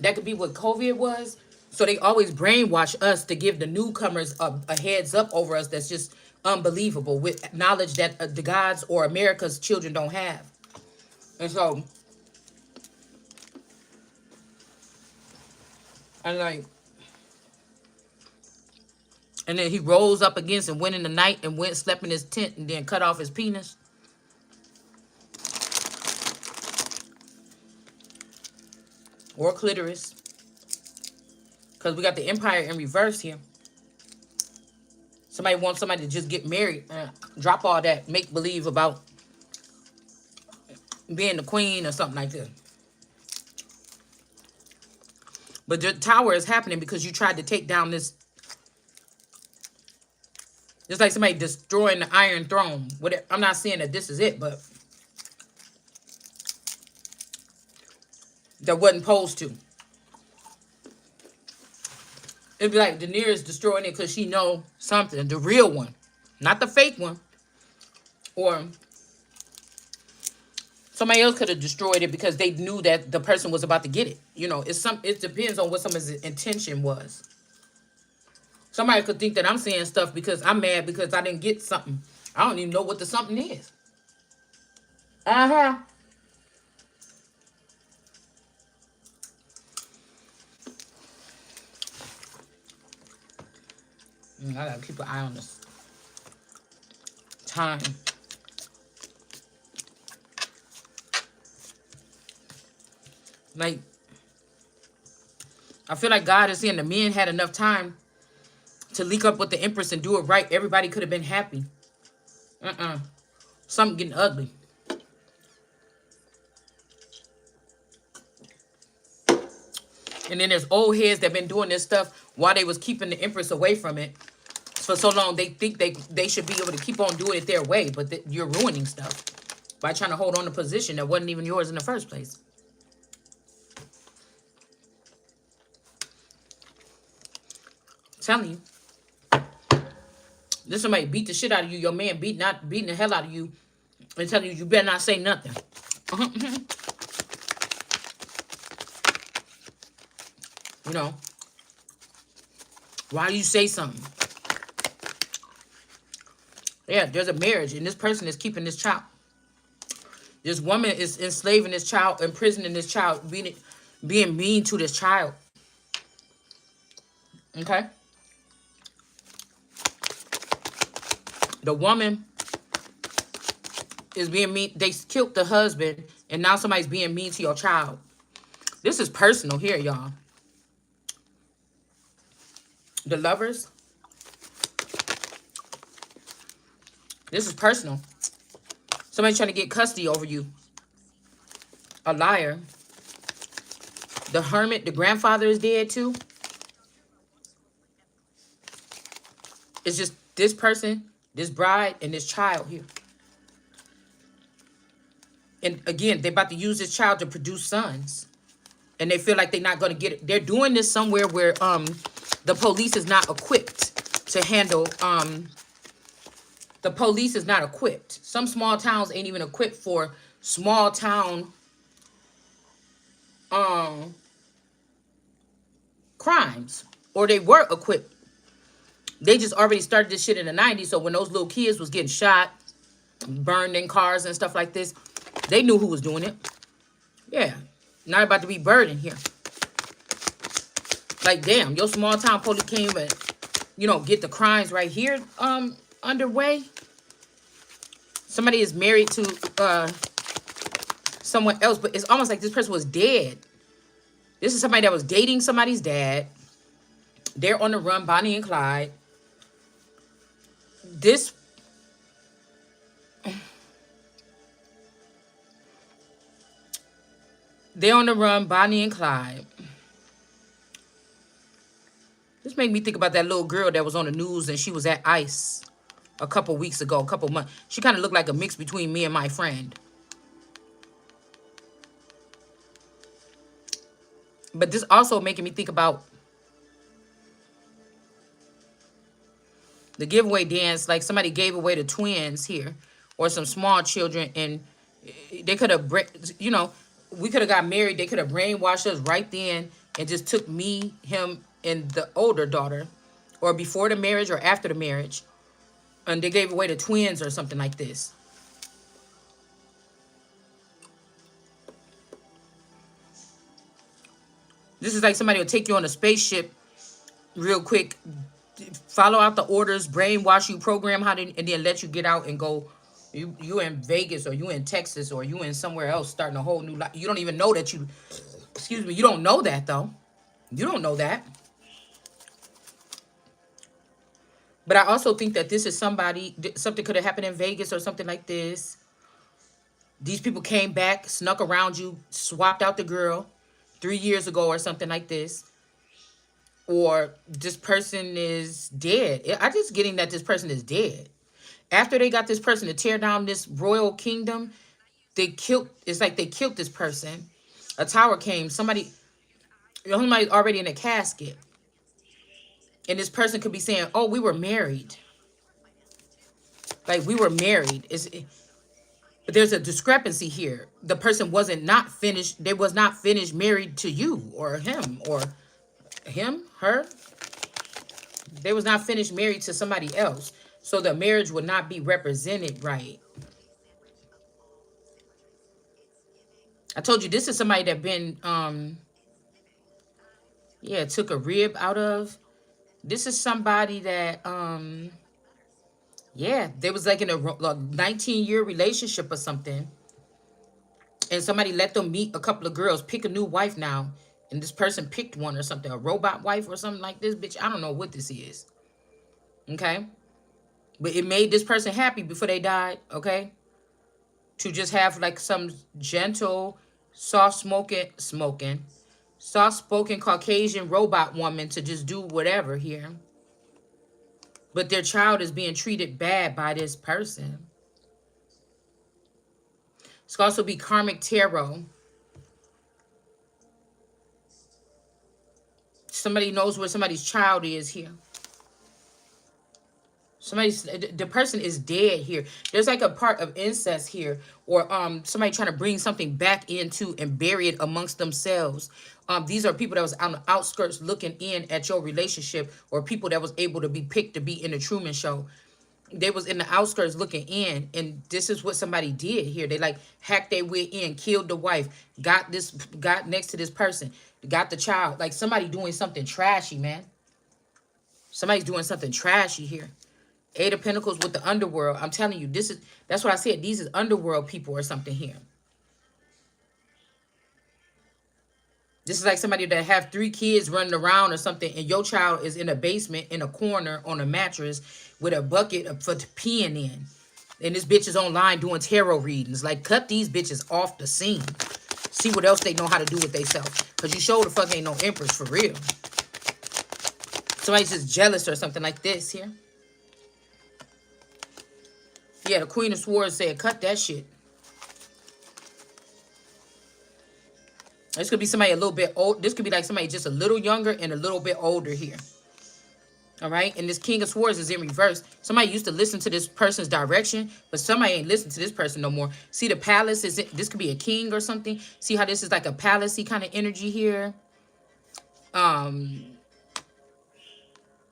That could be what COVID was. So they always brainwash us to give the newcomers a heads up over us. That's just unbelievable, with knowledge that the gods or America's children don't have. And so, and like, and then he rose up against and went in the night and went slept in his tent and then cut off his penis or clitoris. Because we got the empire in reverse here. Somebody wants somebody to just get married, drop all that make believe about being the queen or something like that. But the tower is happening because you tried to take down this. Just like somebody destroying the Iron Throne. I'm not saying that this is it, but that wasn't supposed to. It'd be like Daenerys destroying it because she know something, the real one, not the fake one. Or somebody else could have destroyed it because they knew that the person was about to get it. You know, it depends on what someone's intention was. Somebody could think that I'm saying stuff because I'm mad because I didn't get something. I don't even know what the something is. Uh-huh. I gotta keep an eye on this time. Like, I feel like God is saying the men had enough time to leak up with the Empress and do it right. Everybody could have been happy. Something getting ugly. And then there's old heads that been doing this stuff while they was keeping the Empress away from it for so long. They think they should be able to keep on doing it their way, but you're ruining stuff by trying to hold on to a position that wasn't even yours in the first place. telling you, this somebody beat the shit out of you. Your man beating the hell out of you and telling you better not say nothing. You know, why you say something? Yeah, there's a marriage, and this person is keeping this child. This woman is enslaving this child, imprisoning this child, being mean to this child. Okay, the woman is being mean. They killed the husband, and now somebody's being mean to your child. This is personal here, y'all. The lovers. This is personal. Somebody trying to get custody over you. A liar. The hermit, the grandfather is dead too. It's just this person, this bride, and this child here. And again, they're about to use this child to produce sons. And they feel like they're not going to get it. They're doing this somewhere where the police is not equipped to handle. The police is not equipped. Some small towns ain't even equipped for small town crimes. Or they were equipped. They just already started this shit in the 90s. So when those little kids was getting shot, burned in cars and stuff like this, they knew who was doing it. Yeah. Not about to be burdened here. Like, damn, your small town police came and, get the crimes right here underway. Somebody is married to someone else, but it's almost like this person was dead. This is somebody that was dating somebody's dad. They're on the run, Bonnie and Clyde. They're on the run, Bonnie and Clyde. This made me think about that little girl that was on the news and she was at ICE a couple weeks ago, a couple months. She kind of looked like a mix between me and my friend. But this also making me think about the giveaway dance. Like somebody gave away the twins here or some small children, and they could have, we could have got married. They could have brainwashed us right then and just took me, him, and the older daughter, or before the marriage or after the marriage, and they gave away the twins or something like this. This is like somebody will take you on a spaceship real quick, follow out the orders, brainwash you, program how to, and then let you get out and go. You in Vegas, or you in Texas, or you in somewhere else starting a whole new life. You don't even know that you, excuse me, you don't know that though. You don't know that. But I also think that this is something could have happened in Vegas or something like this. These people came back, snuck around you, swapped out the girl 3 years ago or something like this. Or this person is dead. I just getting that this person is dead. After they got this person to tear down this royal kingdom, it's like they killed this person. A tower came, somebody's already in a casket. And this person could be saying, oh, we were married. Like, we were married. But there's a discrepancy here. The person wasn't not finished. They was not finished married to you or him or her. They was not finished married to somebody else. So the marriage would not be represented right. I told you this is somebody that been took a rib out of. This is somebody that they was like in a 19-year relationship or something. And somebody let them meet a couple of girls, pick a new wife now. And this person picked one or something, a robot wife or something like this, bitch. I don't know what this is. Okay? But it made this person happy before they died, okay? To just have like some gentle, soft-spoken Caucasian robot woman to just do whatever here. But their child is being treated bad by this person. It's could also be karmic tarot. Somebody knows where somebody's child is here. The person is dead here. There's like a part of incest here, or somebody trying to bring something back into and bury it amongst themselves. These are people that was on the outskirts looking in at your relationship, or people that was able to be picked to be in the Truman Show. They was in the outskirts looking in, and this is what somebody did here. They like hacked their way in, killed the wife, got next to this person, got the child. Like somebody doing something trashy, man. Somebody's doing something trashy here. Eight of Pentacles with the underworld. I'm telling you, that's what I said. These is underworld people or something here. This is like somebody that have 3 kids running around or something, and your child is in a basement in a corner on a mattress with a bucket for peeing in. And this bitch is online doing tarot readings. Like, cut these bitches off the scene. See what else they know how to do with themselves. Because you sure the fuck ain't no Empress for real. Somebody's just jealous or something like this here. Yeah, the Queen of Swords said, cut that shit. This could be somebody a little bit old. This could be like somebody just a little younger and a little bit older here. All right. And this King of Swords is in reverse. Somebody used to listen to this person's direction, but somebody ain't listening to this person no more. See, the palace is, this could be a king or something. See how this is like a palacey kind of energy here.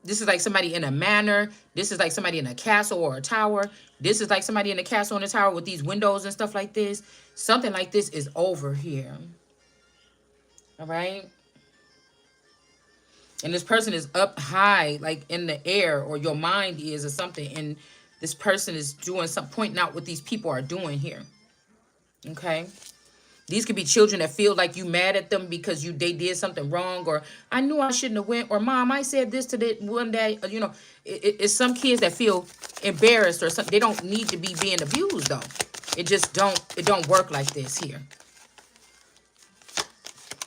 This is like somebody in a manor. This is like somebody in a castle or a tower. This is like somebody in a castle and a tower with these windows and stuff like this. Something like this is over here. All right. And this person is up high, like in the air, or your mind is or something. And this person is doing some, pointing out what these people are doing here. Okay. These could be children that feel like you mad at them because they did something wrong, or I knew I shouldn't have went, or mom, I said this to the one day. You know, it's some kids that feel embarrassed or something. They don't need to be being abused though. It don't work like this here.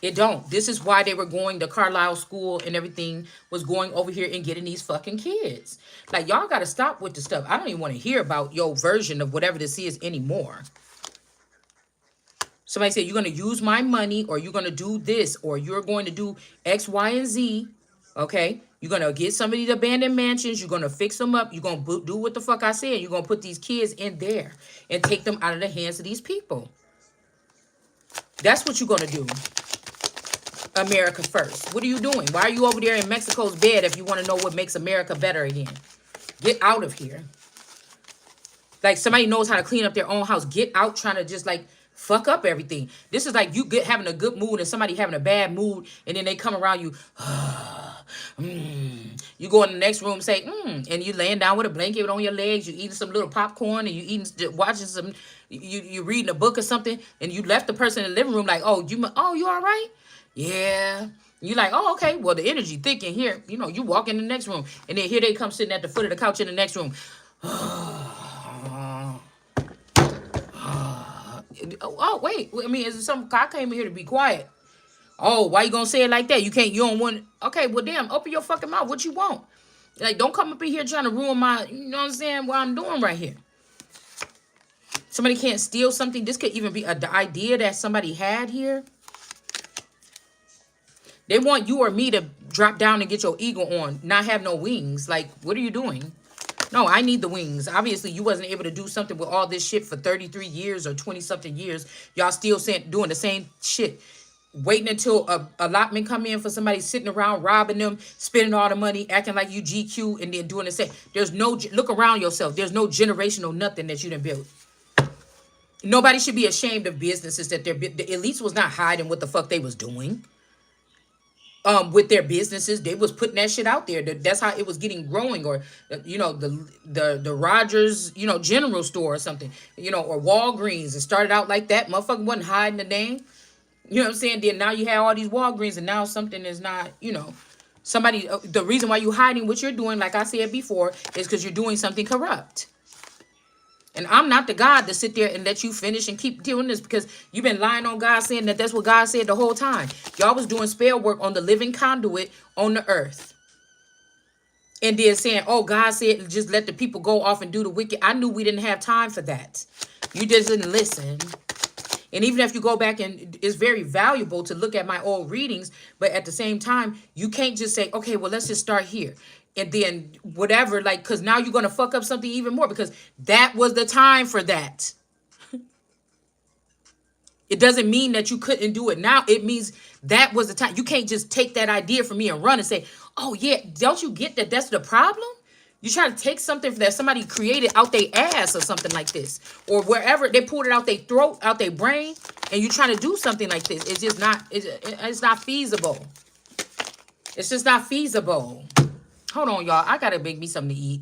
It don't. This is why they were going to Carlisle school and everything, was going over here and getting these fucking kids. Like, y'all got to stop with the stuff. I don't even want to hear about your version of whatever this is anymore. Somebody said, you're going to use my money, or you're going to do this, or you're going to do X, Y, and Z. Okay? You're going to get some of these abandoned mansions. You're going to fix them up. You're going to do what the fuck I said. You're going to put these kids in there and take them out of the hands of these people. That's what you're going to do. America first. What are you doing? Why are you over there in Mexico's bed if you want to know what makes America better again? Get out of here. Like, somebody knows how to clean up their own house. Get out trying to just like fuck up everything. This is like you having a good mood and somebody having a bad mood, and then they come around you. You go in the next room and say, and you laying down with a blanket on your legs. You eating some little popcorn, and you watching some, you reading a book or something, and you left the person in the living room like, you all right? Yeah. You like, oh, okay. Well, the energy thick in here. You know, you walk in the next room, and then here they come sitting at the foot of the couch in the next room. Oh, wait. I mean, is it some? I came here to be quiet. Oh, why you gonna say it like that? You can't. You don't want. Okay, well, damn. Open your fucking mouth. What you want? Like, don't come up in here trying to ruin my. You know what I'm saying? What I'm doing right here. Somebody can't steal something. This could even be the idea that somebody had here. They want you or me to drop down and get your ego on, not have no wings. Like, what are you doing? No, I need the wings. Obviously, you wasn't able to do something with all this shit for 33 years or 20-something years. Y'all still doing the same shit. Waiting until a allotment come in for somebody sitting around robbing them, spending all the money, acting like you GQ, and then doing the same. There's no, look around yourself. There's no generational nothing that you done built. Nobody should be ashamed of businesses that the elites was not hiding what the fuck they was doing. With their businesses, they was putting that shit out there. That's how it was getting growing. Or, you know, the Rogers, you know, General Store or something, you know, or Walgreens. It started out like that. Motherfucker wasn't hiding the name. You know what I'm saying? Then now you have all these Walgreens, and now something is not, you know, somebody. The reason why you hiding what you're doing, like I said before, is because you're doing something corrupt. And I'm not the God to sit there and let you finish and keep doing this, because you've been lying on God, saying that that's what God said the whole time. Y'all was doing spell work on the living conduit on the earth. And then saying, oh, God said just let the people go off and do the wicked. I knew we didn't have time for that. You just didn't listen. And even if you go back, and it's very valuable to look at my old readings, but at the same time, you can't just say, okay, well, let's just start here. and then whatever, like, because now you're gonna fuck up something even more because that was the time for that. It doesn't mean that you couldn't do it now. It means that was the time. You can't just take that idea from me and run and say, oh yeah, don't you get that that's the problem? You try to take something that somebody created out their ass or something like this, or wherever they pulled it out their throat, out their brain, and you trying to do something like this. It's just not. It's not feasible. It's just not feasible. Hold on, y'all. I gotta make me something to eat.